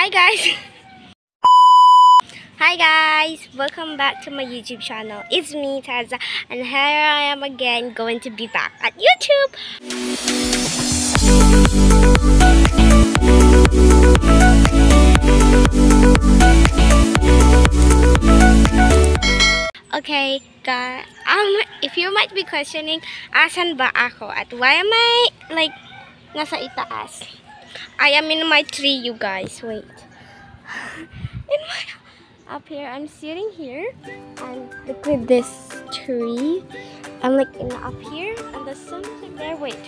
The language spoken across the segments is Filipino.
Hi guys! Hi guys! Welcome back to my YouTube channel. It's me, Taza, and here I am again going to be back at YouTube! Okay, guys, if you might be questioning, asan ba ako? At why am I, like, nasa itaas? I am in my tree, you guys. Wait. Up here, I'm sitting here, and look at this tree. I'm like up here, and the sun is like there. Wait,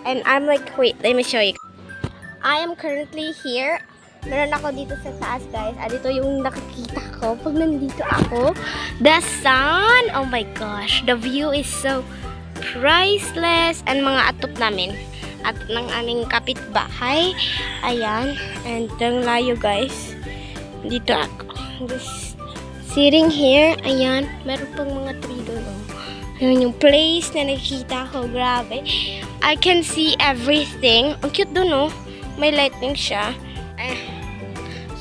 and I'm like, wait, let me show you. I am currently here. Meron ako dito sa taas, guys. Dito yung nakikita ko pag nandito ako. The sun! Oh my gosh. The view is so priceless. And mga atop namin. At ng aming kapitbahay. Ayan. And ang layo, guys. Dito ako. Just sitting here. Ayan. Meron pang mga tree doon. Ayan yung place na nakikita ko. Grabe. I can see everything. Ang cute doon, oh. May lighting siya.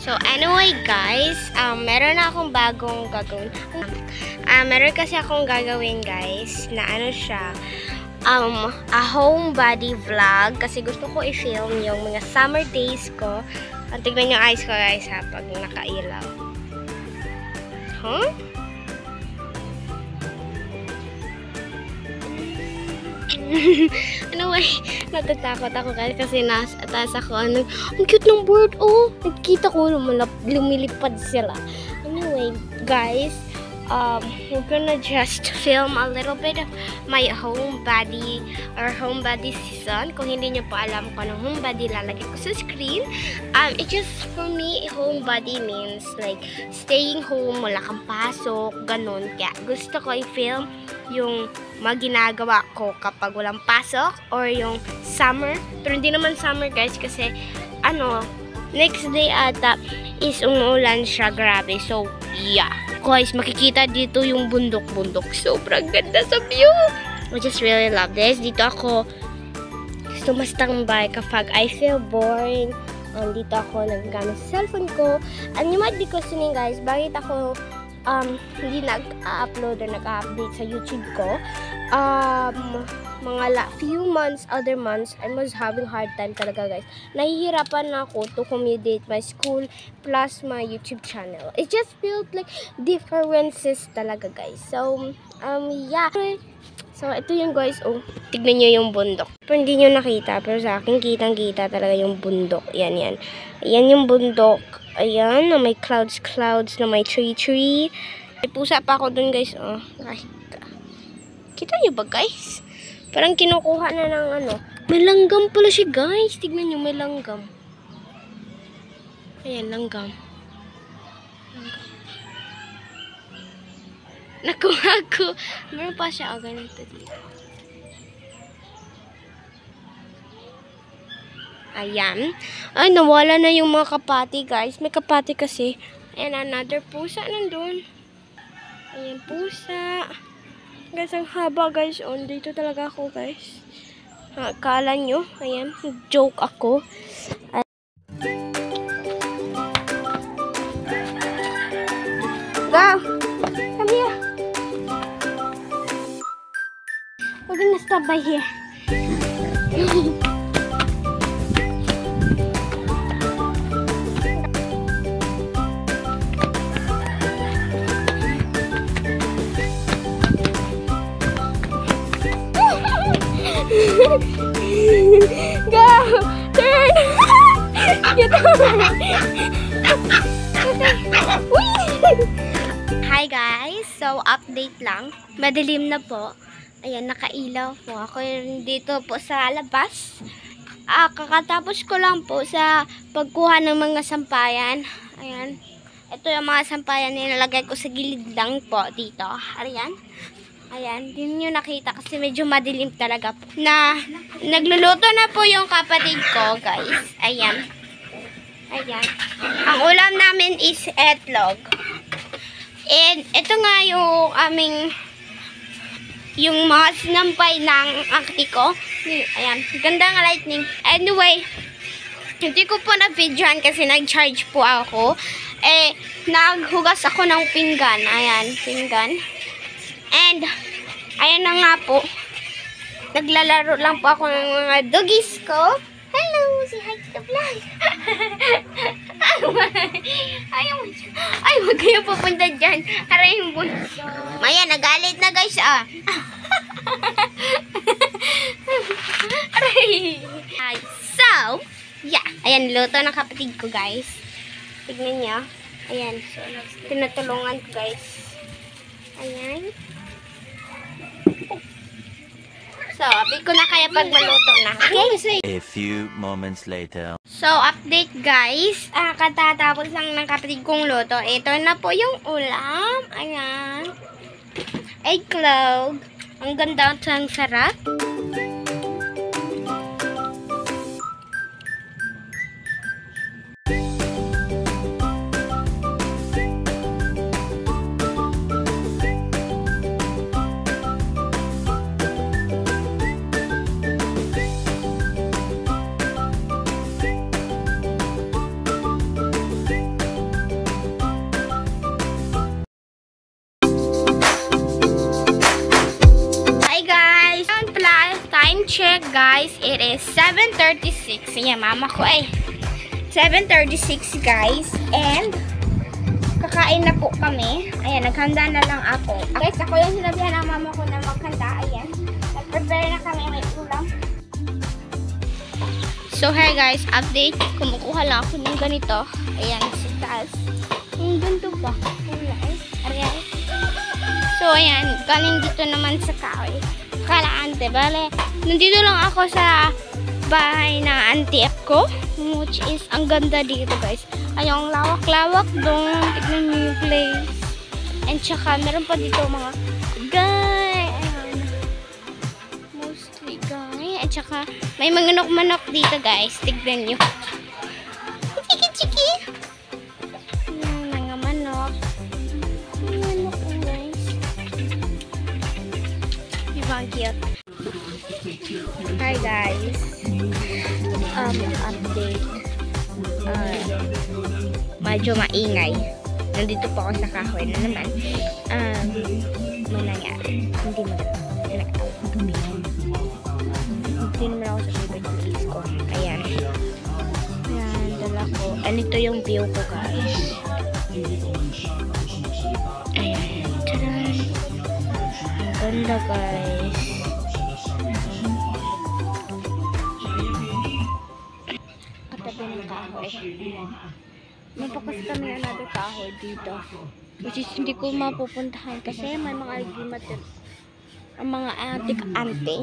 So anyway guys, meron na akong bagong gagawin. Meron kasi akong gagawin guys na ano siya, a homebody vlog kasi gusto ko i-film yung mga summer days ko. Tignan yung eyes ko guys ha, pag nakailaw. Huh? Anyway, natatakot ako guys kasi nasa taas ako. Ang cute ng bird, oh. Nakikita ko lumilipad sila. Anyway, guys, we're gonna just film a little bit of my homebody season. Kung hindi nyo pa alam kung anong homebody, lalagay ko sa screen. It just, for me, homebody means like staying home, wala kang pasok, ganun. Kaya gusto ko i-film yung mga ginagawa ko kapag walang pasok or yung summer. Pero hindi naman summer guys kasi next day ata is umuulan siya, grabe. So yeah guys, makikita dito yung bundok-bundok. Sobrang ganda sa view. I just really love this. Dito ako sumastambay kapag I feel boring. Dito ako nagagamit sa cellphone ko. And you might be questioning guys, bakit ako hindi nag-upload or nag-update sa YouTube ko. Mga few months, other months, I was having hard time talaga guys. Nahihirapan na ako to accommodate my school plus my YouTube channel. It just felt like differences talaga guys. So, yeah. So, ito yung guys, oh, tignan nyo yung bundok. Pero hindi nyo nakita, pero sa akin kitang-kita talaga yung bundok. Yan, yan. Yan yung bundok. Ayan, na may clouds, na may tree. May pusa pa ako dun guys, oh. Ay, kita nyo ba guys? Parang kinukuha na ng May langgam pala siya guys. Tignan nyo, may langgam. Ayan, langgam. Nakuha ko. Meron pa siya. Ganito dito. Ayan. Ay, nawala na yung mga kapati guys. May kapati kasi. And another pusa nandun. Ayan, pusa. Guys, ang haba guys. Dito talaga ako guys. Akala nyo. Ayan, joke ako. Go! Come here. We're gonna stop by here. Go! Turn! Get over! Hi guys! So, update lang. Madilim na po. Ayan, nakailaw po. Ako dito po sa labas. Kakatapos ko lang po sa pagkuha ng mga sampayan. Ayan. Ito yung mga sampayan na nilagay ko sa gilid lang po dito. Ayan. Ayan, hindi nyo nakita kasi medyo madilim talaga po. Nagluluto na po yung kapatid ko, guys. Ayan. Ayan. Ang ulam namin is etlog. And ito nga yung yung mga sinampay ng akti ko. Ayan, ganda nga lightning. Anyway, Hindi ko po na-videoan kasi nag-charge po ako. Eh, naghugas ako ng pinggan. Ayan, pinggan. And, ayan na nga po. Naglalaro lang po ako ng mga doggies ko. Hello, say hi to the vlog. Ay, wag kayo pupunta dyan. Aray yung bunso. Maya, nagalit na guys, ah. Aray. So, yeah. Ayan, luto ng kapatid ko, guys. Tignan niyo. Ayan. So, tinutulungan ko, guys. Ayan. So, update ko na kaya pag maluto na. Okay? A few moments later. So, update, guys. Katatapos lang ng kapatid kong luto. Ito na po yung ulam. Ayan. Egglog. Ang ganda, ang sarap. Check, guys, it is 7:36. Ayan, mama ko ay 7:36, guys, and kakain na po kami. Ayan, naghanda na lang ako. Guys, ako yung sinabihan ng mama ko na maghanda. Ayan, nag-prepare na kami, may ulam. So, hey guys, update. Kumukuha lang ako ng ganito. Ayan, sa taas. Ang ganito ba? Ayan. So, ayan, galing dito naman sa kahoy. Kalaante, bale. Nandito lang ako sa bahay ng auntie ko, which is ang ganda dito, guys. Ay, ang lawak-lawak doon. Tignan niyo yung place. And tsaka, meron pa dito mga guy. Ayan. Mostly guy. At tsaka, may manok-manok dito, guys. Tignan niyo. Chiki-chiki. Ayan, mga manok. Manok, guys. Diba ang cute? Hi guys, update. Medyo maingay. Nandito po ako sa kahoy na naman. Ano nangyari? Hindi naman ako sa favorite place ko. Ayan. Ayan, dala ko. Ito yung view ko, guys. Ayan. Taran. Ganda, guys. May pakas kami another kahoy dito. Which is hindi ko mapupuntahan kasi may mga aligimat ang mga antik-ante.